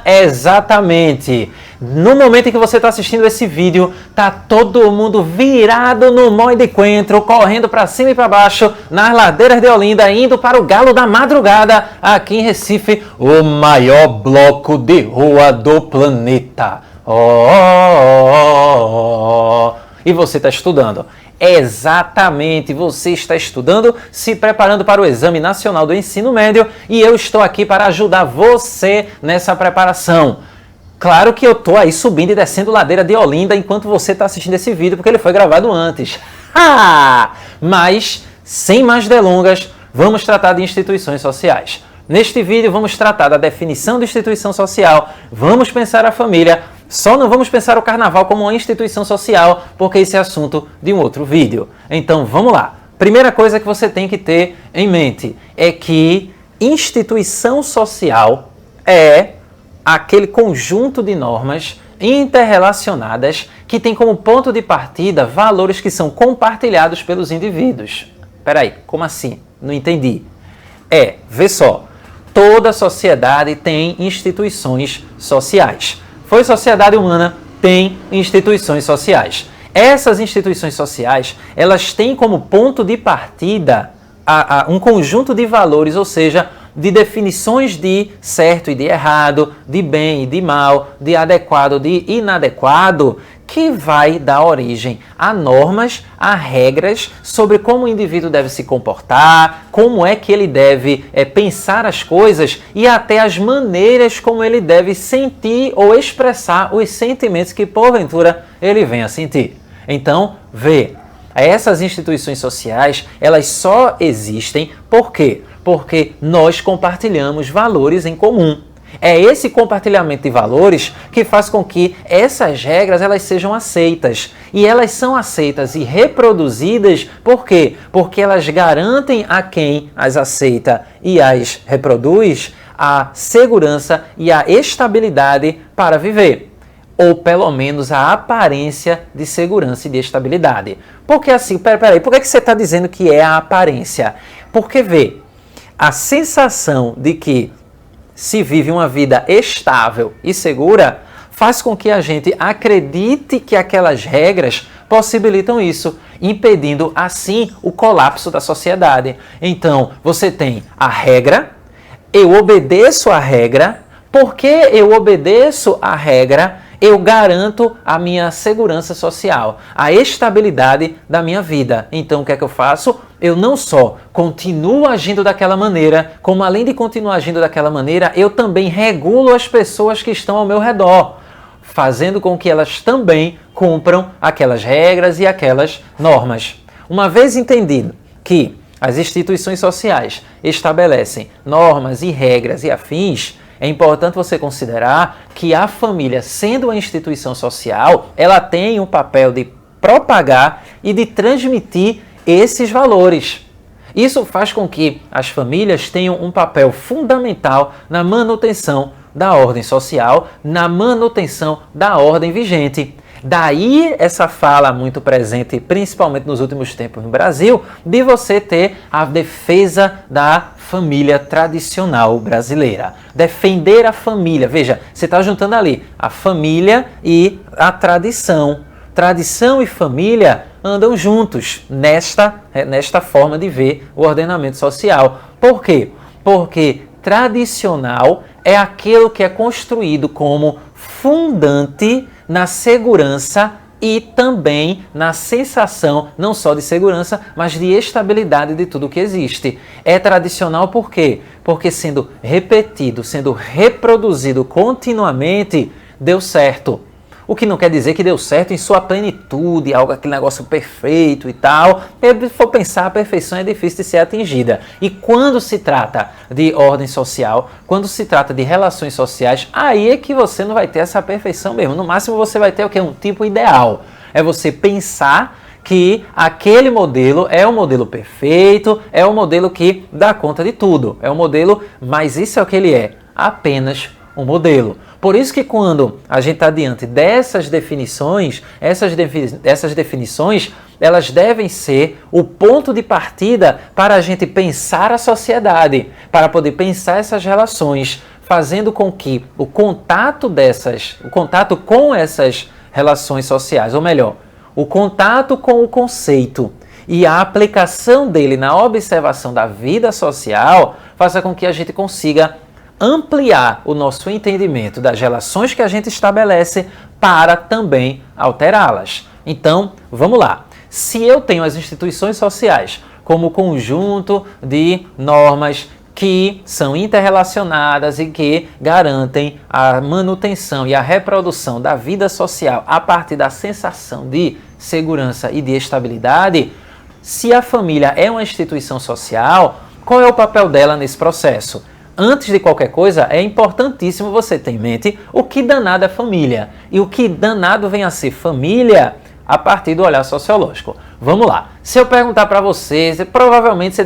Exatamente. No momento em que você está assistindo esse vídeo, tá todo mundo virado no Moi de Coentro, correndo para cima e para baixo, nas ladeiras de Olinda, indo para o Galo da Madrugada, aqui em Recife, o maior bloco de rua do planeta. E você está estudando. Exatamente, você está estudando, se preparando para o Exame Nacional do Ensino Médio e eu estou aqui para ajudar você nessa preparação. Claro que eu estou aí subindo e descendo ladeira de Olinda enquanto você está assistindo esse vídeo, porque ele foi gravado antes. Mas, sem mais delongas, vamos tratar de instituições sociais. Neste vídeo vamos tratar da definição de instituição social, vamos pensar a família, só não vamos pensar o carnaval como uma instituição social, porque esse é assunto de um outro vídeo. Então vamos lá. Primeira coisa que você tem que ter em mente é que instituição social é aquele conjunto de normas interrelacionadas que tem como ponto de partida valores que são compartilhados pelos indivíduos. Peraí, como assim? Não entendi. Vê só, toda sociedade tem instituições sociais. Foi sociedade humana, tem instituições sociais. Essas instituições sociais, elas têm como ponto de partida um conjunto de valores, ou seja, de definições de certo e de errado, de bem e de mal, de adequado e de inadequado, que vai dar origem a normas, a regras sobre como o indivíduo deve se comportar, como é que ele deve pensar as coisas e até as maneiras como ele deve sentir ou expressar os sentimentos que porventura ele venha a sentir. Então, vê, essas instituições sociais, elas só existem por quê? Porque nós compartilhamos valores em comum. É esse compartilhamento de valores que faz com que essas regras elas sejam aceitas. E elas são aceitas e reproduzidas por quê? Porque elas garantem a quem as aceita e as reproduz a segurança e a estabilidade para viver. Ou pelo menos a aparência de segurança e de estabilidade. Porque assim, peraí, por que você está dizendo que é a aparência? Porque vê, a sensação de que se vive uma vida estável e segura faz com que a gente acredite que aquelas regras possibilitam isso, impedindo assim o colapso da sociedade. Então, você tem a regra, eu obedeço a regra, porque eu obedeço a regra, eu garanto a minha segurança social, a estabilidade da minha vida. Então, o que é que eu faço? Eu não só continuo agindo daquela maneira, como além de continuar agindo daquela maneira, eu também regulo as pessoas que estão ao meu redor, fazendo com que elas também cumpram aquelas regras e aquelas normas. Uma vez entendido que as instituições sociais estabelecem normas e regras e afins, é importante você considerar que a família, sendo uma instituição social, ela tem um papel de propagar e de transmitir esses valores. Isso faz com que as famílias tenham um papel fundamental na manutenção da ordem social, na manutenção da ordem vigente. Daí essa fala muito presente, principalmente nos últimos tempos no Brasil, de você ter a defesa da família tradicional brasileira. Defender a família. Veja, você está juntando ali a família e a tradição. Tradição e família andam juntos nesta forma de ver o ordenamento social. Por quê? Porque tradicional é aquilo que é construído como fundante na segurança e também na sensação não só de segurança, mas de estabilidade de tudo que existe. É tradicional por quê? Porque sendo repetido, sendo reproduzido continuamente, deu certo. O que não quer dizer que deu certo em sua plenitude, aquele negócio perfeito e tal. Se for pensar, a perfeição é difícil de ser atingida. E quando se trata de ordem social, quando se trata de relações sociais, aí é que você não vai ter essa perfeição mesmo. No máximo você vai ter o quê? Um tipo ideal. É você pensar que aquele modelo é o modelo perfeito, é o modelo que dá conta de tudo. É o modelo, mas isso é o que ele é, apenas um modelo. Por isso que quando a gente está diante dessas definições, essas definições, elas devem ser o ponto de partida para a gente pensar a sociedade, para poder pensar essas relações, fazendo com que o contato com essas relações sociais, ou melhor, o contato com o conceito e a aplicação dele na observação da vida social, faça com que a gente consiga ampliar o nosso entendimento das relações que a gente estabelece para também alterá-las. Então, vamos lá. Se eu tenho as instituições sociais como conjunto de normas que são interrelacionadas e que garantem a manutenção e a reprodução da vida social a partir da sensação de segurança e de estabilidade, se a família é uma instituição social, qual é o papel dela nesse processo? Antes de qualquer coisa, é importantíssimo você ter em mente o que danado é família e o que danado vem a ser família a partir do olhar sociológico. Vamos lá. Se eu perguntar para você, provavelmente você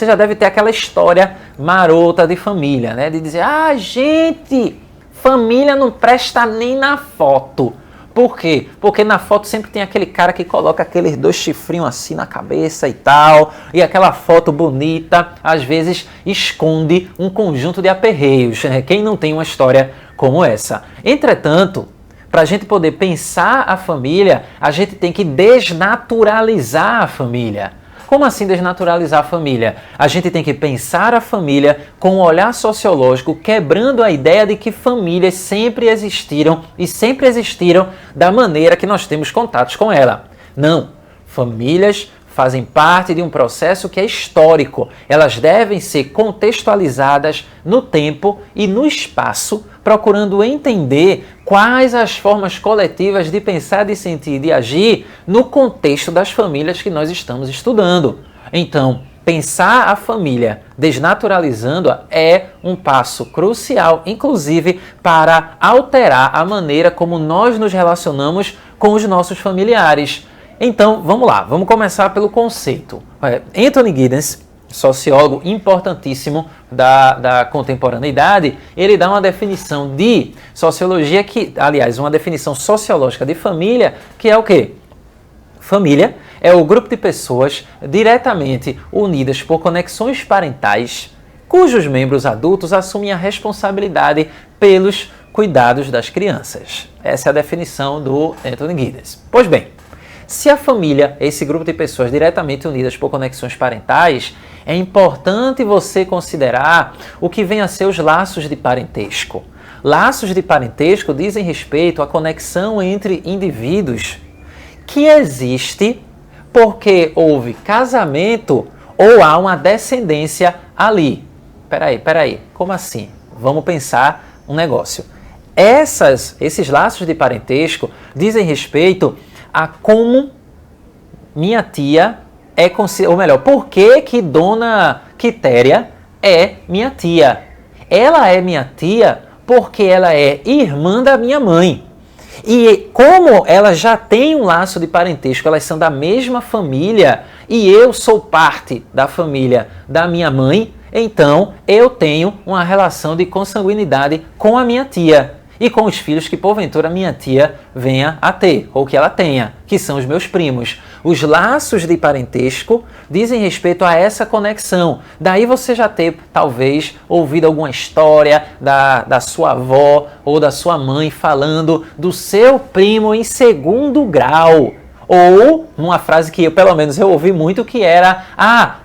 já deve ter aquela história marota de família, né? De dizer, gente, família não presta nem na foto. Por quê? Porque na foto sempre tem aquele cara que coloca aqueles 2 chifrinhos assim na cabeça e tal, e aquela foto bonita, às vezes, esconde um conjunto de aperreios, né? Quem não tem uma história como essa? Entretanto, para a gente poder pensar a família, a gente tem que desnaturalizar a família. Como assim desnaturalizar a família? A gente tem que pensar a família com um olhar sociológico, quebrando a ideia de que famílias sempre existiram e sempre existiram da maneira que nós temos contatos com ela. Não, famílias fazem parte de um processo que é histórico. Elas devem ser contextualizadas no tempo e no espaço, procurando entender quais as formas coletivas de pensar, de sentir e de agir no contexto das famílias que nós estamos estudando. Então, pensar a família desnaturalizando-a é um passo crucial, inclusive, para alterar a maneira como nós nos relacionamos com os nossos familiares. Então, vamos lá, vamos começar pelo conceito. Anthony Giddens, sociólogo importantíssimo da contemporaneidade, ele dá uma definição de sociologia uma definição sociológica de família, que é o quê? Família é o grupo de pessoas diretamente unidas por conexões parentais, cujos membros adultos assumem a responsabilidade pelos cuidados das crianças. Essa é a definição do Anthony Giddens. Pois bem, se a família é esse grupo de pessoas diretamente unidas por conexões parentais, é importante você considerar o que vem a ser os laços de parentesco. Laços de parentesco dizem respeito à conexão entre indivíduos que existe porque houve casamento ou há uma descendência ali. Peraí, como assim? Vamos pensar um negócio. Esses laços de parentesco dizem respeito a como minha tia é considerada, ou melhor, por que Dona Quitéria é minha tia? Ela é minha tia porque ela é irmã da minha mãe. E como elas já têm um laço de parentesco, elas são da mesma família e eu sou parte da família da minha mãe, então eu tenho uma relação de consanguinidade com a minha tia e com os filhos que porventura minha tia venha a ter, ou que ela tenha, que são os meus primos. Os laços de parentesco dizem respeito a essa conexão. Daí você já ter, talvez, ouvido alguma história da sua avó ou da sua mãe falando do seu primo em 2º grau. Ou uma frase que pelo menos eu ouvi muito, que era: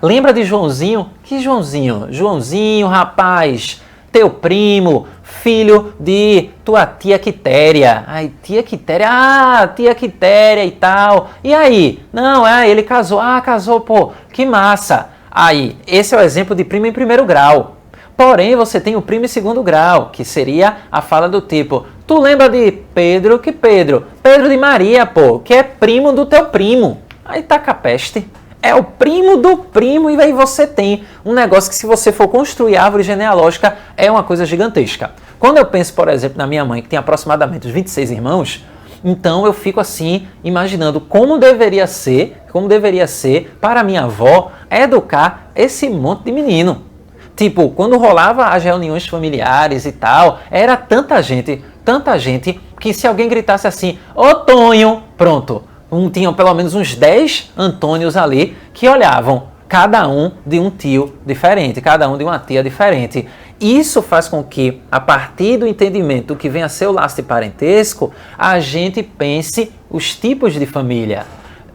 lembra de Joãozinho? Que Joãozinho? Joãozinho, rapaz, teu primo, filho de tua tia Quitéria. Tia Quitéria, tia Quitéria e tal. E aí? Não, ele casou. Casou, pô, que massa. Aí, esse é o exemplo de primo em 1º grau. Porém, você tem o primo em 2º grau, que seria a fala do tipo: tu lembra de Pedro? Que Pedro? Pedro de Maria, pô, que é primo do teu primo. Aí taca a peste. É o primo do primo, e aí você tem um negócio que, se você for construir árvore genealógica, é uma coisa gigantesca. Quando eu penso, por exemplo, na minha mãe, que tem aproximadamente uns 26 irmãos, então eu fico assim, imaginando como deveria ser para minha avó educar esse monte de menino. Tipo, quando rolava as reuniões familiares e tal, era tanta gente, que se alguém gritasse assim, ô Tonho, pronto. Tinham pelo menos uns 10 Antônios ali que olhavam, cada um de um tio diferente, cada um de uma tia diferente. Isso faz com que, a partir do entendimento do que vem a ser o laço de parentesco, a gente pense os tipos de família.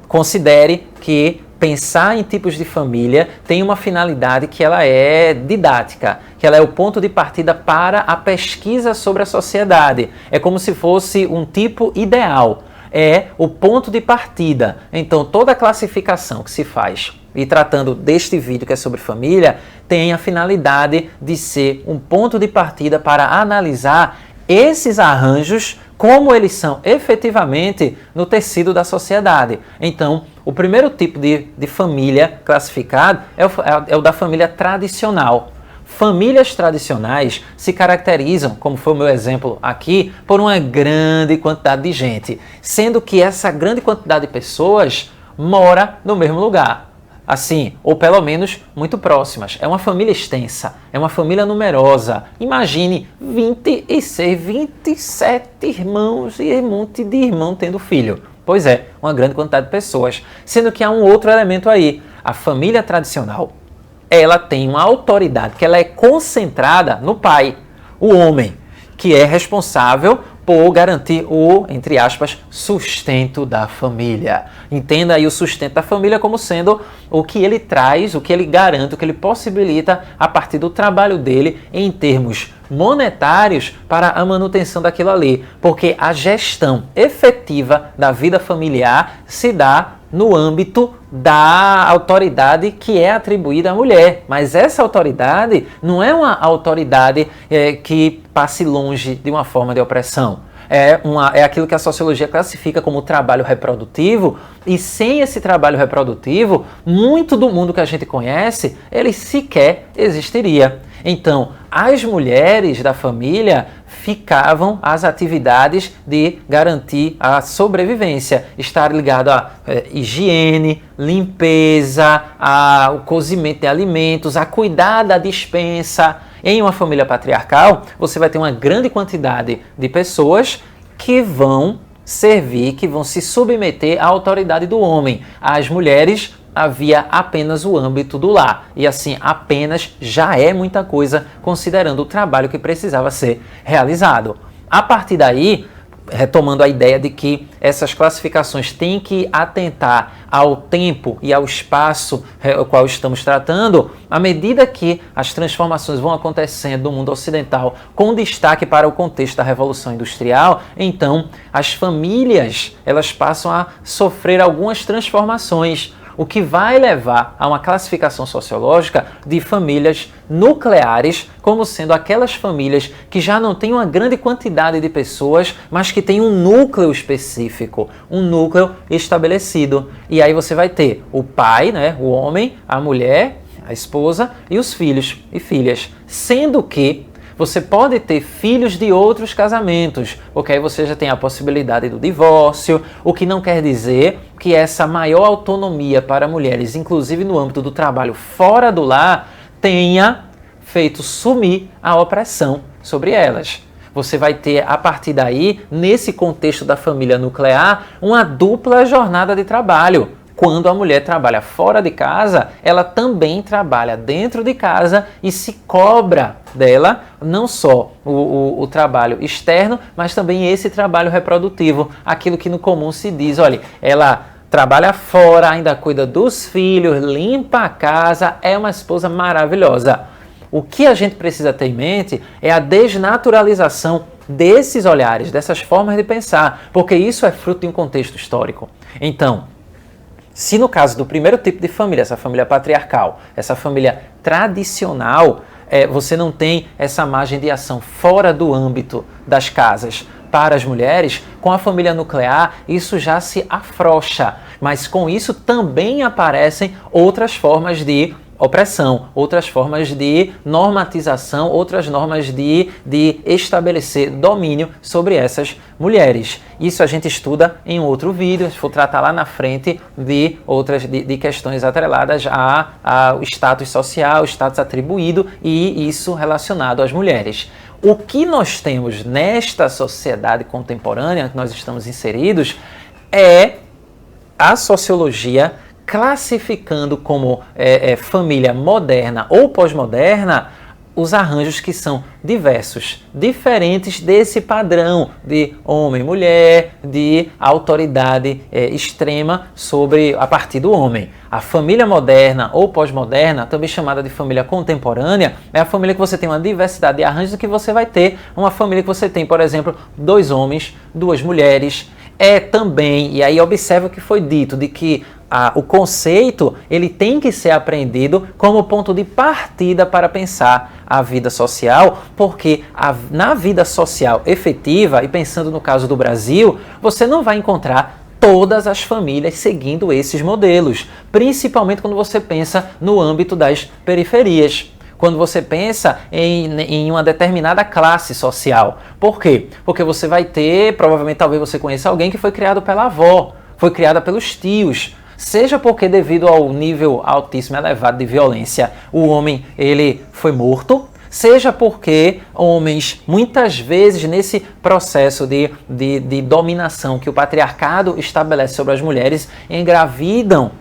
Considere que pensar em tipos de família tem uma finalidade que ela é didática, que ela é o ponto de partida para a pesquisa sobre a sociedade. É como se fosse um tipo ideal, é o ponto de partida. Então, toda a classificação que se faz, e tratando deste vídeo que é sobre família, tem a finalidade de ser um ponto de partida para analisar esses arranjos, como eles são efetivamente no tecido da sociedade. Então, o primeiro tipo de família classificado é o da família tradicional. Famílias tradicionais se caracterizam, como foi o meu exemplo aqui, por uma grande quantidade de gente, sendo que essa grande quantidade de pessoas mora no mesmo lugar. Assim, ou pelo menos muito próximas. É uma família extensa, é uma família numerosa. Imagine 26, 27 irmãos e um monte de irmão tendo filho. Pois é, uma grande quantidade de pessoas. Sendo que há um outro elemento aí. A família tradicional, ela tem uma autoridade que ela é concentrada no pai, o homem, que é responsável por garantir o, entre aspas, sustento da família. Entenda aí o sustento da família como sendo o que ele traz, o que ele garante, o que ele possibilita a partir do trabalho dele em termos monetários para a manutenção daquilo ali. Porque a gestão efetiva da vida familiar se dá no âmbito da autoridade que é atribuída à mulher. Mas essa autoridade não é uma autoridade que passe longe de uma forma de opressão. É aquilo que a sociologia classifica como trabalho reprodutivo, e sem esse trabalho reprodutivo, muito do mundo que a gente conhece, ele sequer existiria. Então, as mulheres da família ficavam às atividades de garantir a sobrevivência, estar ligado à higiene, limpeza, ao cozimento de alimentos, a cuidar da despensa. Em uma família patriarcal, você vai ter uma grande quantidade de pessoas que vão servir, que vão se submeter à autoridade do homem. As mulheres havia apenas o âmbito do lar. E assim, apenas já é muita coisa, considerando o trabalho que precisava ser realizado. A partir daí, retomando a ideia de que essas classificações têm que atentar ao tempo e ao espaço o qual estamos tratando, à medida que as transformações vão acontecendo no mundo ocidental, com destaque para o contexto da Revolução Industrial, então as famílias elas passam a sofrer algumas transformações, o que vai levar a uma classificação sociológica de famílias nucleares, como sendo aquelas famílias que já não têm uma grande quantidade de pessoas, mas que têm um núcleo específico, um núcleo estabelecido. E aí você vai ter o pai, né, o homem, a mulher, a esposa e os filhos e filhas, sendo que você pode ter filhos de outros casamentos, porque aí você já tem a possibilidade do divórcio, o que não quer dizer que essa maior autonomia para mulheres, inclusive no âmbito do trabalho fora do lar, tenha feito sumir a opressão sobre elas. Você vai ter, a partir daí, nesse contexto da família nuclear, uma dupla jornada de trabalho. Quando a mulher trabalha fora de casa, ela também trabalha dentro de casa e se cobra dela não só o trabalho externo, mas também esse trabalho reprodutivo, aquilo que no comum se diz, olha, ela trabalha fora, ainda cuida dos filhos, limpa a casa, é uma esposa maravilhosa. O que a gente precisa ter em mente é a desnaturalização desses olhares, dessas formas de pensar, porque isso é fruto de um contexto histórico. Então, se no caso do primeiro tipo de família, essa família patriarcal, essa família tradicional, você não tem essa margem de ação fora do âmbito das casas para as mulheres, com a família nuclear isso já se afrouxa, mas com isso também aparecem outras formas de opressão, outras formas de normatização, outras normas de estabelecer domínio sobre essas mulheres. Isso a gente estuda em um outro vídeo, se for tratar lá na frente de outras de questões atreladas ao status social, status atribuído e isso relacionado às mulheres. O que nós temos nesta sociedade contemporânea que nós estamos inseridos é a sociologia classificando como família moderna ou pós-moderna os arranjos que são diversos, diferentes desse padrão de homem e mulher, de autoridade extrema a partir do homem. A família moderna ou pós-moderna, também chamada de família contemporânea, é a família que você tem uma diversidade de arranjos que você vai ter uma família que você tem, por exemplo, 2 homens, 2 mulheres. É também, e aí observa o que foi dito, de que o conceito ele tem que ser aprendido como ponto de partida para pensar a vida social, porque na vida social efetiva, e pensando no caso do Brasil, você não vai encontrar todas as famílias seguindo esses modelos, principalmente quando você pensa no âmbito das periferias. Quando você pensa em uma determinada classe social. Por quê? Porque você vai ter, provavelmente talvez você conheça alguém que foi criado pela avó, foi criada pelos tios, seja porque devido ao nível altíssimo e elevado de violência, o homem ele foi morto, seja porque homens, muitas vezes nesse processo de dominação que o patriarcado estabelece sobre as mulheres, engravidam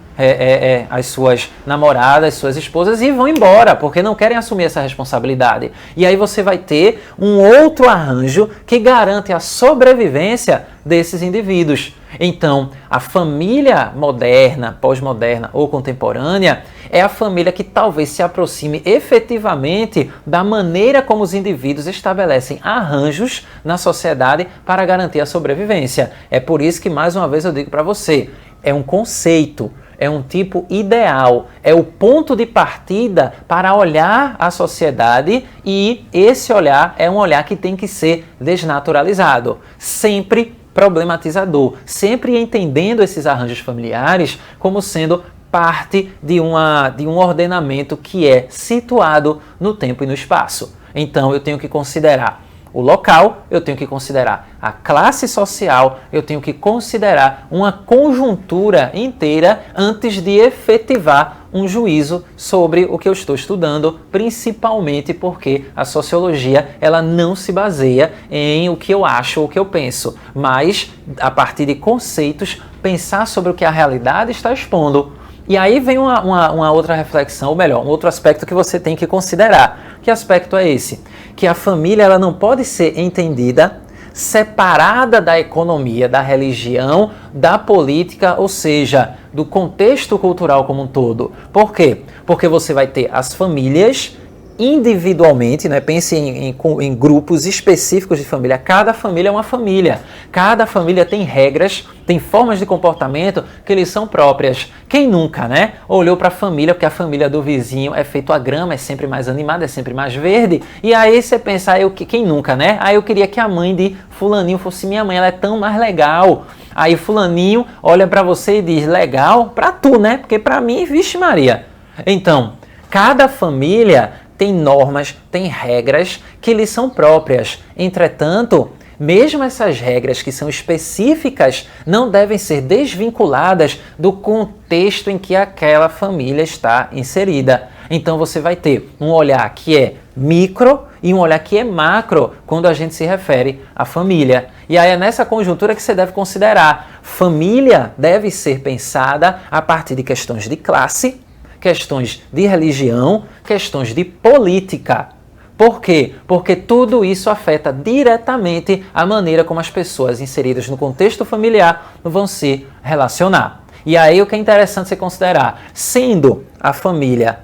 as suas namoradas, suas esposas e vão embora, porque não querem assumir essa responsabilidade. E aí você vai ter um outro arranjo que garante a sobrevivência desses indivíduos. Então, a família moderna, pós-moderna ou contemporânea é a família que talvez se aproxime efetivamente da maneira como os indivíduos estabelecem arranjos na sociedade para garantir a sobrevivência. É por isso que, mais uma vez, eu digo para você, é um conceito, é um tipo ideal, é o ponto de partida para olhar a sociedade e esse olhar é um olhar que tem que ser desnaturalizado, sempre problematizador, sempre entendendo esses arranjos familiares como sendo parte de um ordenamento que é situado no tempo e no espaço. Então eu tenho que considerar o local, eu tenho que considerar a classe social, eu tenho que considerar uma conjuntura inteira antes de efetivar um juízo sobre o que eu estou estudando, principalmente porque a sociologia ela não se baseia em o que eu acho ou o que eu penso, mas a partir de conceitos, pensar sobre o que a realidade está expondo. E aí vem uma outra reflexão, ou melhor, um outro aspecto que você tem que considerar. Que aspecto é esse? Que a família ela não pode ser entendida separada da economia, da religião, da política, ou seja, do contexto cultural como um todo. Por quê? Porque você vai ter as famílias individualmente, né? Pense em grupos específicos de família. Cada família é uma família. Cada família tem regras, tem formas de comportamento que lhes são próprias. Quem nunca, né? Olhou para a família, porque a família do vizinho é feito a grama, é sempre mais animada, é sempre mais verde. E aí você pensa, quem nunca, né? Aí eu queria que a mãe de fulaninho fosse minha mãe, ela é tão mais legal. Aí fulaninho olha para você e diz, legal para tu, né? Porque para mim, vixe Maria. Então, cada família tem normas, tem regras que lhes são próprias. Entretanto, mesmo essas regras que são específicas não devem ser desvinculadas do contexto em que aquela família está inserida. Então você vai ter um olhar que é micro e um olhar que é macro quando a gente se refere à família. E aí é nessa conjuntura que você deve considerar. Família deve ser pensada a partir de questões de classe, questões de religião, questões de política. Por quê? Porque tudo isso afeta diretamente a maneira como as pessoas inseridas no contexto familiar vão se relacionar. E aí o que é interessante você considerar, sendo a família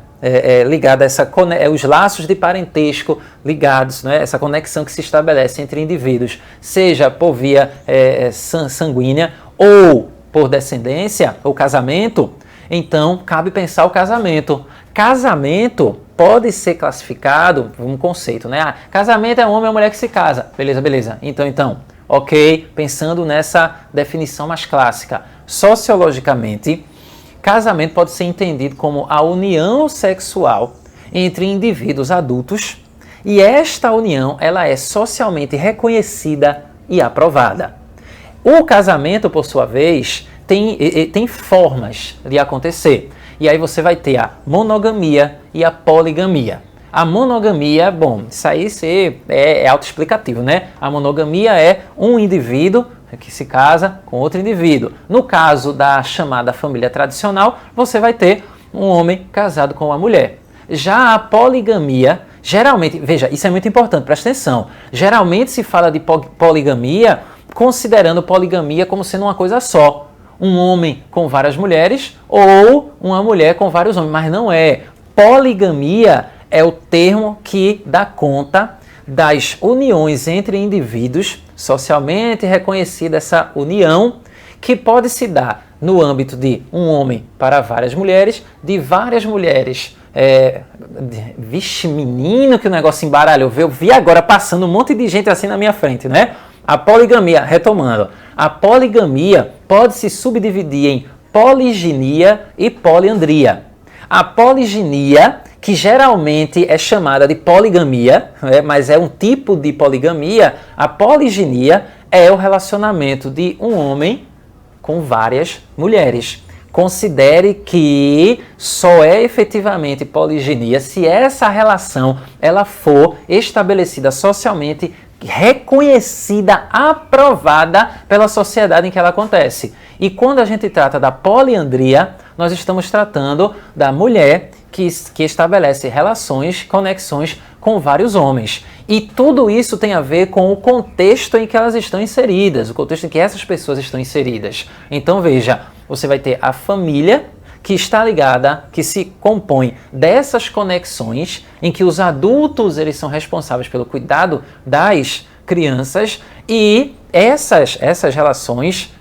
ligada a os laços de parentesco ligados, né, essa conexão que se estabelece entre indivíduos, seja por via sanguínea ou por descendência ou casamento, então cabe pensar o casamento. Casamento pode ser classificado por um conceito, né? Casamento é um homem e uma mulher que se casa. Beleza. Então, ok, pensando nessa definição mais clássica. Sociologicamente, casamento pode ser entendido como a união sexual entre indivíduos adultos e esta união ela é socialmente reconhecida e aprovada. O casamento, por sua vez, tem formas de acontecer. E aí você vai ter a monogamia e a poligamia. A monogamia, bom, isso aí é autoexplicativo, né? A monogamia é um indivíduo que se casa com outro indivíduo. No caso da chamada família tradicional, você vai ter um homem casado com uma mulher. Já a poligamia, geralmente, veja, isso é muito importante, presta atenção. Geralmente se fala de poligamia considerando poligamia como sendo uma coisa só. Um homem com várias mulheres ou uma mulher com vários homens, mas não é. Poligamia é o termo que dá conta das uniões entre indivíduos, socialmente reconhecida essa união, que pode se dar no âmbito de um homem para várias mulheres, de várias mulheres. Vixe, menino, que o negócio embaralhou. Eu vi agora passando um monte de gente assim na minha frente, né? A poligamia, retomando, a poligamia pode se subdividir em poliginia e poliandria. A poliginia, que geralmente é chamada de poligamia, mas é um tipo de poligamia, a poliginia é o relacionamento de um homem com várias mulheres. Considere que só é efetivamente poliginia se essa relação ela for estabelecida socialmente, reconhecida, aprovada pela sociedade em que ela acontece. E quando a gente trata da poliandria, nós estamos tratando da mulher que estabelece relações, conexões com vários homens. E tudo isso tem a ver com o contexto em que elas estão inseridas, o contexto em que essas pessoas estão inseridas. Então veja, você vai ter a família que está ligada, que se compõe dessas conexões em que os adultos eles são responsáveis pelo cuidado das crianças e essas relações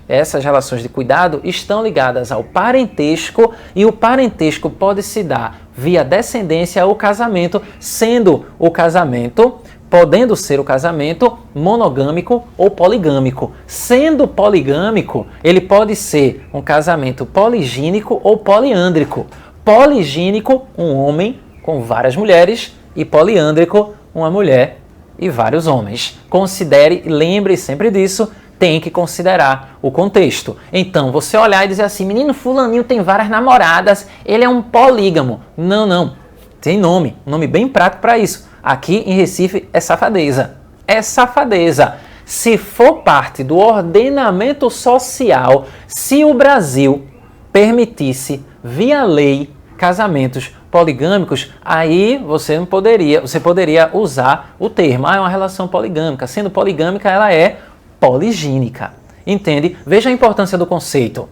de cuidado estão ligadas ao parentesco e o parentesco pode se dar via descendência ou casamento, podendo ser o casamento monogâmico ou poligâmico. Sendo poligâmico, ele pode ser um casamento poligínico ou poliândrico. Poligínico, um homem com várias mulheres, e poliândrico, uma mulher e vários homens. Considere, lembre sempre disso, tem que considerar o contexto. Então, você olhar e dizer assim, menino fulaninho tem várias namoradas, ele é um polígamo. Não. Tem um nome bem prático para isso. Aqui em Recife é safadeza. É safadeza. Se for parte do ordenamento social, se o Brasil permitisse, via lei, casamentos poligâmicos, aí você poderia usar o termo, é uma relação poligâmica. Sendo poligâmica, ela é poligínica. Entende? Veja a importância do conceito.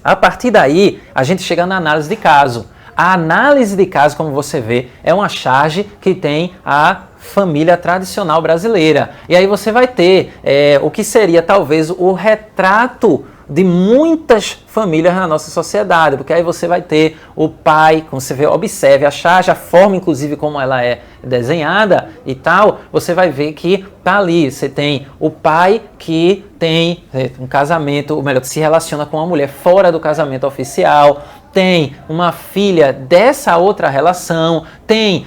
A partir daí, a gente chega na análise de caso. A análise de caso, como você vê, é uma charge que tem a família tradicional brasileira. E aí você vai ter o que seria talvez o retrato de muitas famílias na nossa sociedade, porque aí você vai ter o pai, como você vê, observe a charge, a forma inclusive como ela é desenhada e tal, você vai ver que tá ali, você tem o pai que tem um casamento, ou melhor, que se relaciona com uma mulher fora do casamento oficial, tem uma filha dessa outra relação, tem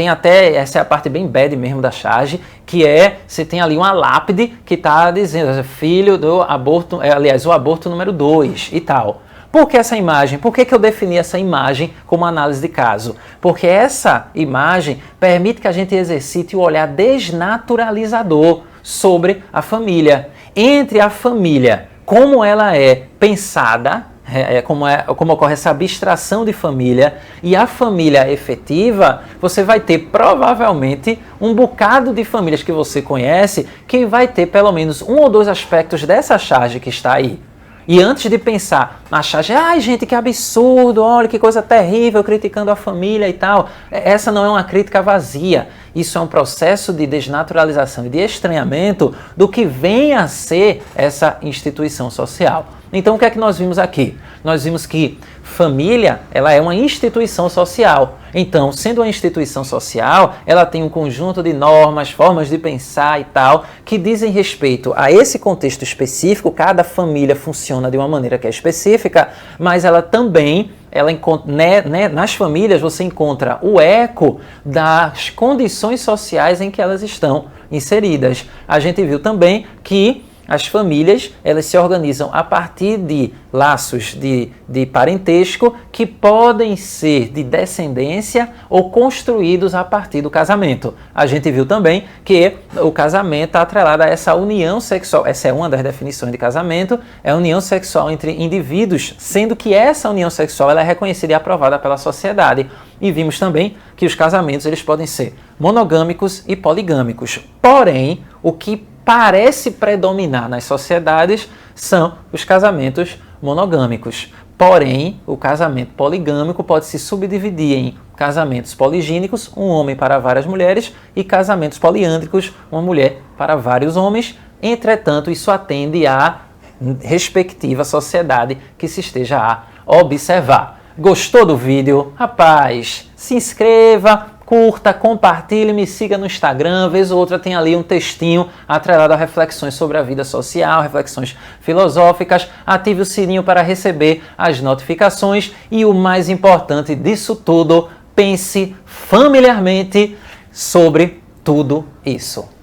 até, essa é a parte bem bad mesmo da charge, que você tem ali uma lápide que está dizendo, filho do aborto, aliás, o aborto número 2 e tal. Por que essa imagem? Por que eu defini essa imagem como análise de caso? Porque essa imagem permite que a gente exercite o olhar desnaturalizador sobre a família. Entre a família, como ela é pensada, como ocorre essa abstração de família e a família efetiva, você vai ter provavelmente um bocado de famílias que você conhece que vai ter pelo menos um ou dois aspectos dessa charge que está aí. E antes de pensar na charge, ai gente, que absurdo, olha que coisa terrível, criticando a família e tal, essa não é uma crítica vazia. Isso é um processo de desnaturalização e de estranhamento do que vem a ser essa instituição social. Então, o que é que nós vimos aqui? Nós vimos que família, ela é uma instituição social. Então, sendo uma instituição social, ela tem um conjunto de normas, formas de pensar e tal, que dizem respeito a esse contexto específico. Cada família funciona de uma maneira que é específica, mas ela também, nas famílias você encontra o eco das condições sociais em que elas estão inseridas. A gente viu também que as famílias, elas se organizam a partir de laços de parentesco que podem ser de descendência ou construídos a partir do casamento. A gente viu também que o casamento está atrelado a essa união sexual. Essa é uma das definições de casamento, é a união sexual entre indivíduos, sendo que essa união sexual ela é reconhecida e aprovada pela sociedade. E vimos também que os casamentos eles podem ser monogâmicos e poligâmicos. Porém, o que parece predominar nas sociedades são os casamentos monogâmicos. Porém, o casamento poligâmico pode se subdividir em casamentos poligínicos, um homem para várias mulheres, e casamentos poliândricos, uma mulher para vários homens. Entretanto, isso atende à respectiva sociedade que se esteja a observar. Gostou do vídeo? Rapaz, se inscreva, curta, compartilhe, me siga no Instagram, vez ou outra tem ali um textinho atrelado a reflexões sobre a vida social, reflexões filosóficas, ative o sininho para receber as notificações e o mais importante disso tudo, pense familiarmente sobre tudo isso.